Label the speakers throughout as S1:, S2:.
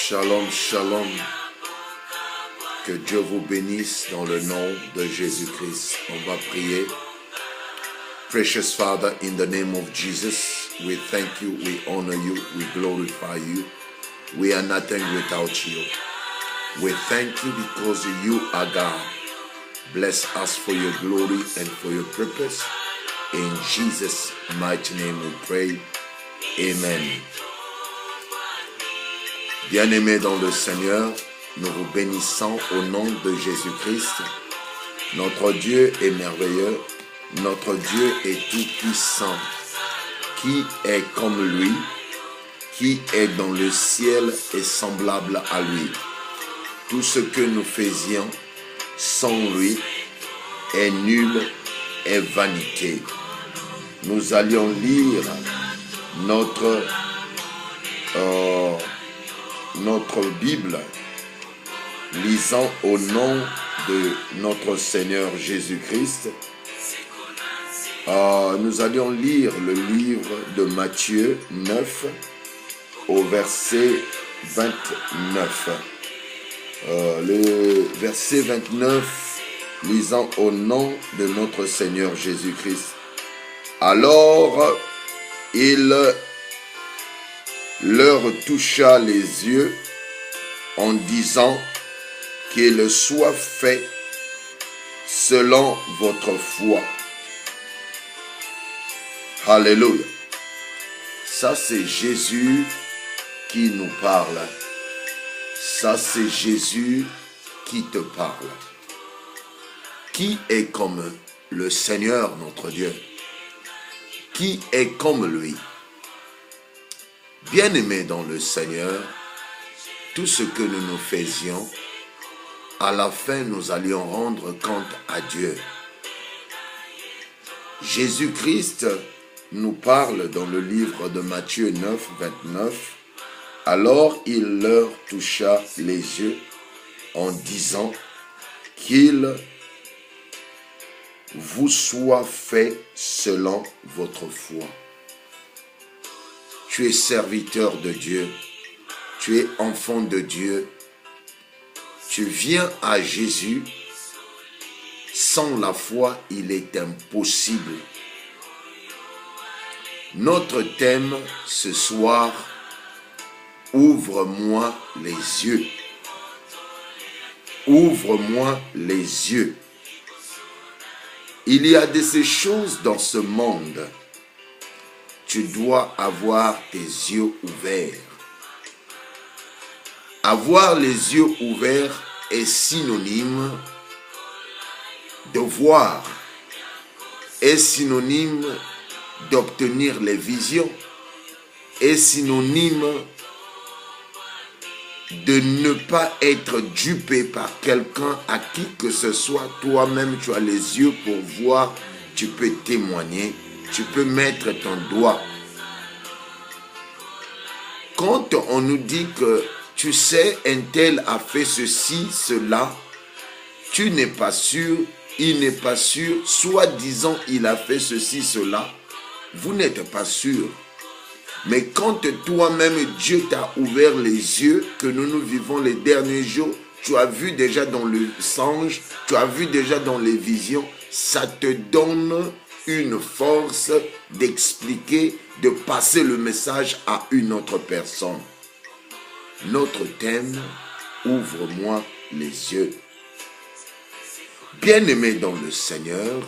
S1: Shalom, shalom. Que Dieu vous bénisse dans le nom de Jésus-Christ. On va prier. Precious Father, in the name of Jesus, we thank you, we honor you, we glorify you. We are nothing without you. We thank you because you are God. Bless us for your glory and for your purpose. In Jesus' mighty name we pray. Amen. Bien-aimés dans le Seigneur, nous vous bénissons au nom de Jésus-Christ. Notre Dieu est merveilleux, notre Dieu est tout-puissant. Qui est comme lui, qui est dans le ciel est semblable à lui. Tout ce que nous faisions sans lui est nul et vanité. Nous allions lire notre Bible, lisant au nom de notre Seigneur Jésus-Christ. Nous allions lire le livre de Matthieu 9 au verset 29. Le verset 29, lisant au nom de notre Seigneur Jésus-Christ. Alors, il leur toucha les yeux en disant qu'il soit fait selon votre foi. Alléluia. Ça, c'est Jésus qui nous parle. Ça, c'est Jésus qui te parle. Qui est comme le Seigneur, notre Dieu? Qui est comme lui? Bien-aimés dans le Seigneur, tout ce que nous nous faisions, à la fin, nous allions rendre compte à Dieu. Jésus-Christ nous parle dans le livre de Matthieu 9, 29. Alors il leur toucha les yeux en disant qu'il vous soit fait selon votre foi. Tu es serviteur de Dieu, tu es enfant de Dieu, tu viens à Jésus. Sans la foi, il est impossible. Notre thème ce soir, ouvre-moi les yeux. Ouvre-moi les yeux. Il y a de ces choses dans ce monde. Tu dois avoir tes yeux ouverts. Avoir les yeux ouverts est synonyme de voir, est synonyme d'obtenir les visions, est synonyme de ne pas être dupé par quelqu'un à qui que ce soit. Toi-même, tu as les yeux pour voir, tu peux témoigner, tu peux mettre ton doigt. Quand on nous dit que tu sais, un tel a fait ceci, cela, tu n'es pas sûr, il n'est pas sûr, soi-disant il a fait ceci, cela, vous n'êtes pas sûr. Mais quand toi-même Dieu t'a ouvert les yeux, que nous vivons les derniers jours, tu as vu déjà dans le songe, tu as vu déjà dans les visions, ça te donne une force d'expliquer, de passer le message à une autre personne. Notre thème, ouvre-moi les yeux. Bien-aimé dans le Seigneur,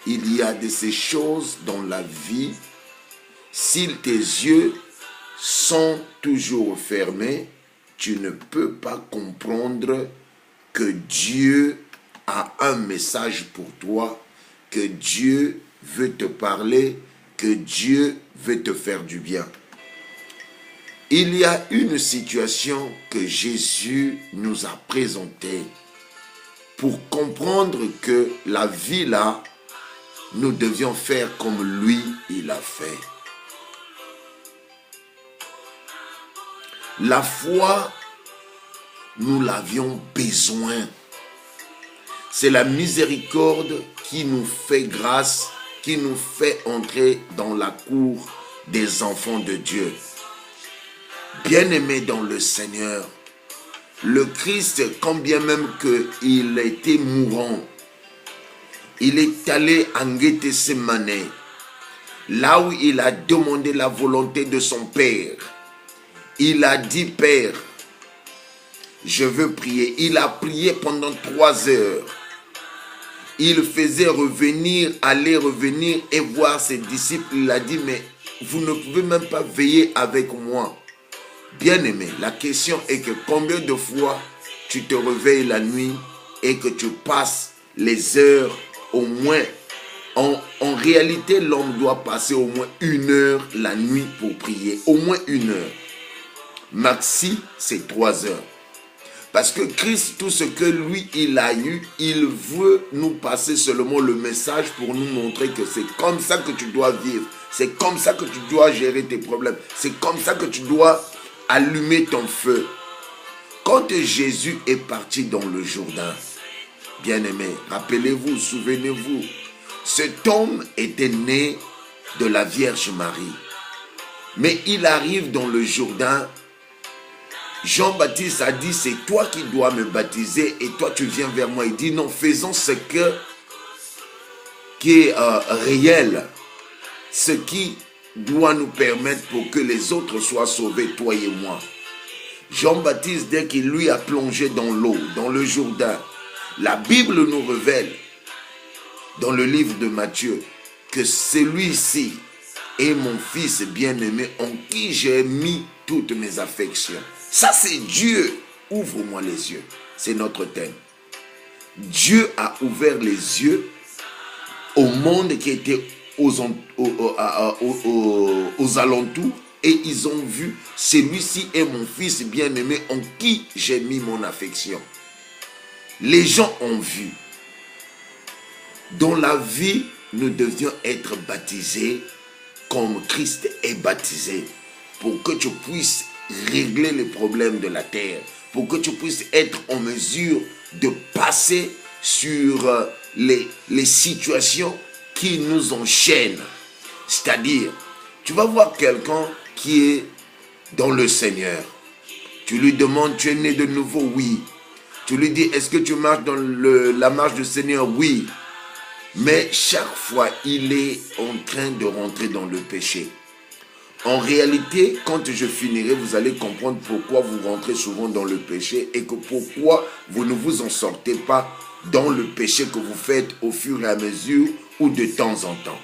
S1: il y a de ces choses dans la vie. Si tes yeux sont toujours fermés, tu ne peux pas comprendre que Dieu a un message pour toi, que Dieu veut te parler, que Dieu veut te faire du bien. Il y a une situation que Jésus nous a présentée pour comprendre que la vie là, nous devions faire comme lui, il a fait. La foi, nous l'avions besoin. C'est la miséricorde qui nous fait grâce, qui nous fait entrer dans la cour des enfants de Dieu. Bien-aimés dans le Seigneur, le Christ, quand bien même qu'il était mourant, il est allé en Gethsemane, là où il a demandé la volonté de son Père. Il a dit, Père, je veux prier. Il a prié pendant 3 heures. Il faisait revenir, aller revenir et voir ses disciples. Il a dit, mais vous ne pouvez même pas veiller avec moi. Bien-aimé, la question est que combien de fois tu te réveilles la nuit et que tu passes les heures au moins. En réalité, l'homme doit passer au moins 1 heure la nuit pour prier. Au moins 1 heure. Maxi, c'est 3 heures. Parce que Christ, tout ce que lui, il a eu, il veut nous passer seulement le message pour nous montrer que c'est comme ça que tu dois vivre. C'est comme ça que tu dois gérer tes problèmes. C'est comme ça que tu dois allumer ton feu. Quand Jésus est parti dans le Jourdain, bien-aimé, rappelez-vous, souvenez-vous, cet homme était né de la Vierge Marie. Mais il arrive dans le Jourdain. Jean-Baptiste a dit, c'est toi qui dois me baptiser et toi tu viens vers moi. Il dit, non, faisons ce qui est réel, ce qui doit nous permettre pour que les autres soient sauvés, toi et moi. Jean-Baptiste, dès qu'il lui a plongé dans l'eau, dans le Jourdain, la Bible nous révèle, dans le livre de Matthieu, que celui-ci est mon fils bien-aimé en qui j'ai mis toutes mes affections. Ça, c'est Dieu. Ouvre-moi les yeux. C'est notre thème. Dieu a ouvert les yeux au monde qui était aux alentours et ils ont vu, celui-ci est mon fils bien-aimé en qui j'ai mis mon affection. Les gens ont vu. Dans la vie, nous devions être baptisés comme Christ est baptisé pour que tu puisses régler les problèmes de la terre, pour que tu puisses être en mesure de passer sur les situations qui nous enchaînent. C'est-à-dire, tu vas voir quelqu'un qui est dans le Seigneur. Tu lui demandes, tu es né de nouveau? Oui. Tu lui dis, est-ce que tu marches dans la marche du Seigneur? Oui. Mais chaque fois, il est en train de rentrer dans le péché. En réalité, quand je finirai, vous allez comprendre pourquoi vous rentrez souvent dans le péché et que pourquoi vous ne vous en sortez pas dans le péché que vous faites au fur et à mesure ou de temps en temps.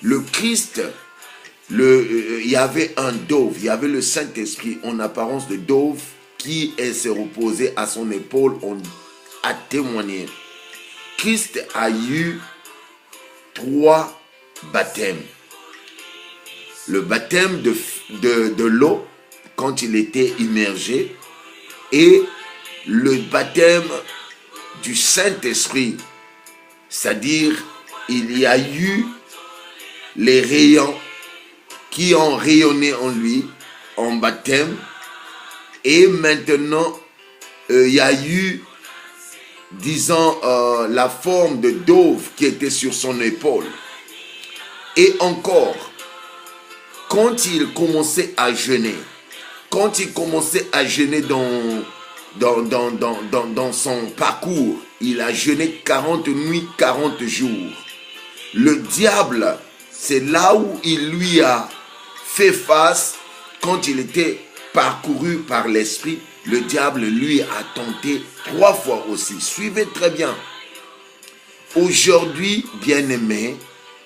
S1: Le Christ, il y avait un dove, il y avait le Saint-Esprit en apparence de dove qui s'est reposé à son épaule, a témoigné. Christ a eu 3 baptêmes. Le baptême de l'eau, quand il était immergé, et le baptême du Saint-Esprit, c'est-à-dire il y a eu les rayons qui ont rayonné en lui en baptême, et maintenant il y a eu, disons, la forme de dove qui était sur son épaule. Et encore, quand il commençait à jeûner, dans son parcours, il a jeûné 40 nuits, 40 jours. Le diable, c'est là où il lui a fait face quand il était parcouru par l'esprit. Le diable lui a tenté 3 fois aussi. Suivez très bien. Aujourd'hui, bien-aimé,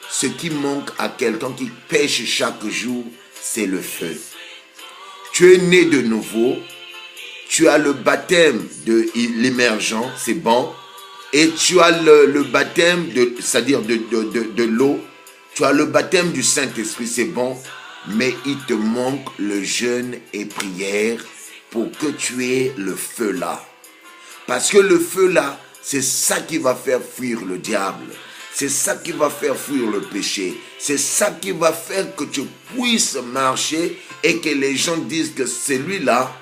S1: ce qui manque à quelqu'un qui pêche chaque jour, c'est le feu. Tu es né de nouveau, tu as le baptême de l'émergent, c'est bon, et tu as le baptême, c'est-à-dire de l'eau, tu as le baptême du Saint-Esprit, c'est bon, mais il te manque le jeûne et prière pour que tu aies le feu là. Parce que le feu là, c'est ça qui va faire fuir le diable. C'est ça qui va faire fuir le péché. C'est ça qui va faire que tu puisses marcher et que les gens disent que celui-là,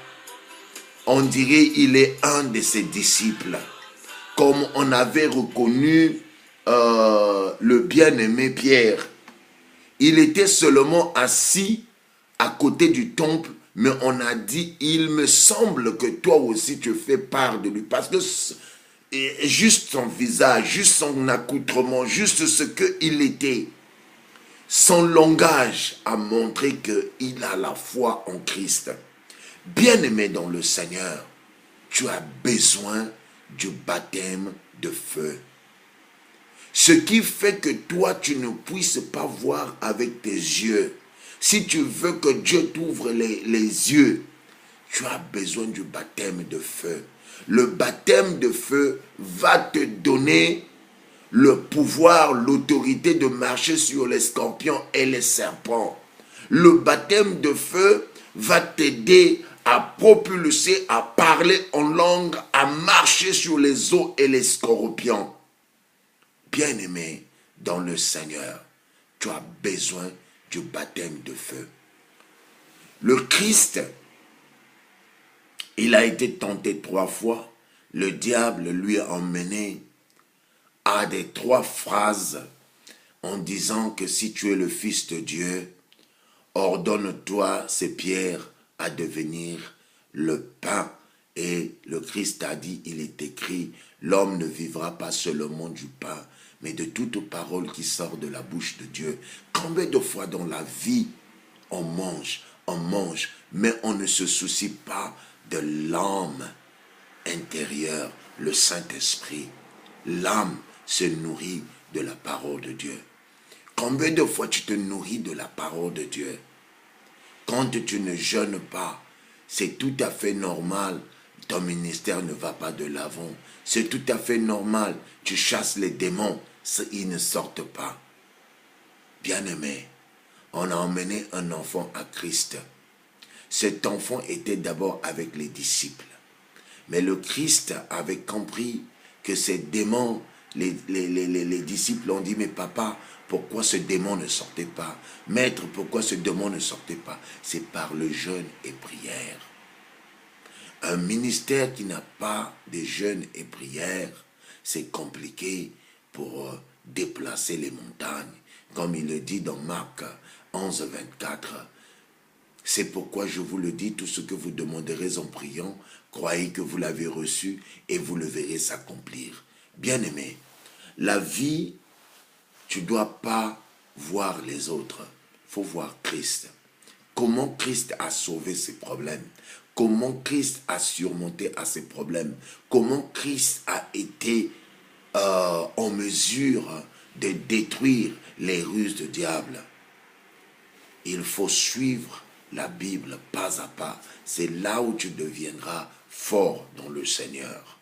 S1: on dirait il est un de ses disciples. Comme on avait reconnu le bien-aimé Pierre. Il était seulement assis à côté du temple Mais on a dit, il me semble que toi aussi tu fais part de lui. Parce que juste son visage, juste son accoutrement, juste ce qu'il était, son langage a montré qu'il a la foi en Christ. Bien-aimé dans le Seigneur, tu as besoin du baptême de feu. Ce qui fait que toi, tu ne puisses pas voir avec tes yeux. Si tu veux que Dieu t'ouvre les yeux, tu as besoin du baptême de feu. Le baptême de feu va te donner le pouvoir, l'autorité de marcher sur les scorpions et les serpents. Le baptême de feu va t'aider à propulser, à parler en langue, à marcher sur les eaux et les scorpions. Bien-aimé dans le Seigneur, tu as besoin du baptême de feu. Le Christ, il a été tenté 3 fois. Le diable lui a emmené à des 3 phrases en disant que si tu es le Fils de Dieu, ordonne-toi ces pierres à devenir le pain. Et le Christ a dit, il est écrit, l'homme ne vivra pas seulement du pain, mais de toute parole qui sort de la bouche de Dieu. Combien de fois dans la vie, on mange, mais on ne se soucie pas de l'âme intérieure, le Saint-Esprit. L'âme se nourrit de la parole de Dieu. Combien de fois tu te nourris de la parole de Dieu? Quand tu ne jeûnes pas, c'est tout à fait normal. Ton ministère ne va pas de l'avant. C'est tout à fait normal. Tu chasses les démons, ils ne sortent pas. Bien-aimé, on a emmené un enfant à Christ. Cet enfant était d'abord avec les disciples. Mais le Christ avait compris que ces démons, les disciples ont dit, mais papa, pourquoi ce démon ne sortait pas? Maître, pourquoi ce démon ne sortait pas? C'est par le jeûne et prière. Un ministère qui n'a pas de jeûne et prière, c'est compliqué pour déplacer les montagnes. Comme il le dit dans Marc 11, 24. C'est pourquoi je vous le dis, tout ce que vous demanderez en priant, croyez que vous l'avez reçu et vous le verrez s'accomplir. Bien-aimé, la vie, tu ne dois pas voir les autres. Il faut voir Christ. Comment Christ a sauvé ses problèmes. Comment Christ a surmonté à ses problèmes. Comment Christ a été en mesure de détruire les ruses du diable. Il faut suivre la Bible pas à pas. C'est là où tu deviendras fort dans le Seigneur.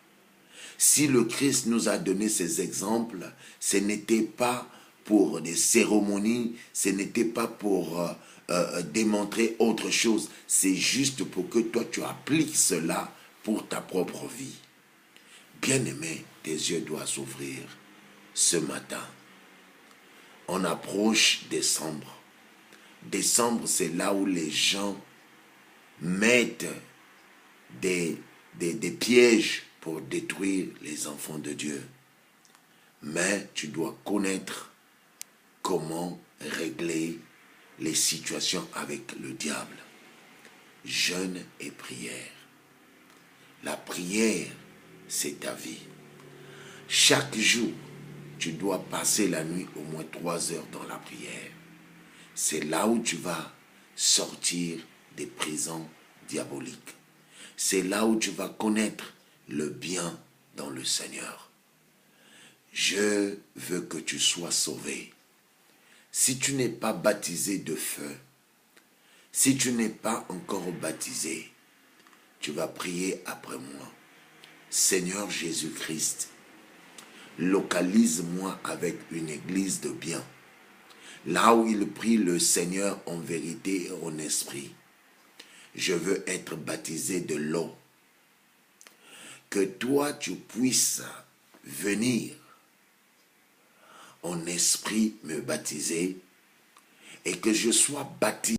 S1: Si le Christ nous a donné ces exemples, ce n'était pas pour des cérémonies, ce n'était pas pour démontrer autre chose. C'est juste pour que toi tu appliques cela pour ta propre vie. Bien-aimé, tes yeux doivent s'ouvrir ce matin. On approche décembre. Décembre, c'est là où les gens mettent des pièges pour détruire les enfants de Dieu. Mais tu dois connaître comment régler les situations avec le diable. Jeûne et prière. La prière, c'est ta vie. Chaque jour, tu dois passer la nuit au moins 3 heures dans la prière. C'est là où tu vas sortir des prisons diaboliques. C'est là où tu vas connaître le bien dans le Seigneur. Je veux que tu sois sauvé. Si tu n'es pas baptisé de feu, si tu n'es pas encore baptisé, tu vas prier après moi. Seigneur Jésus-Christ, localise-moi avec une église de bien. Là où il prie le Seigneur en vérité et en esprit. Je veux être baptisé de l'eau. Que toi, tu puisses venir en esprit me baptiser et que je sois baptisé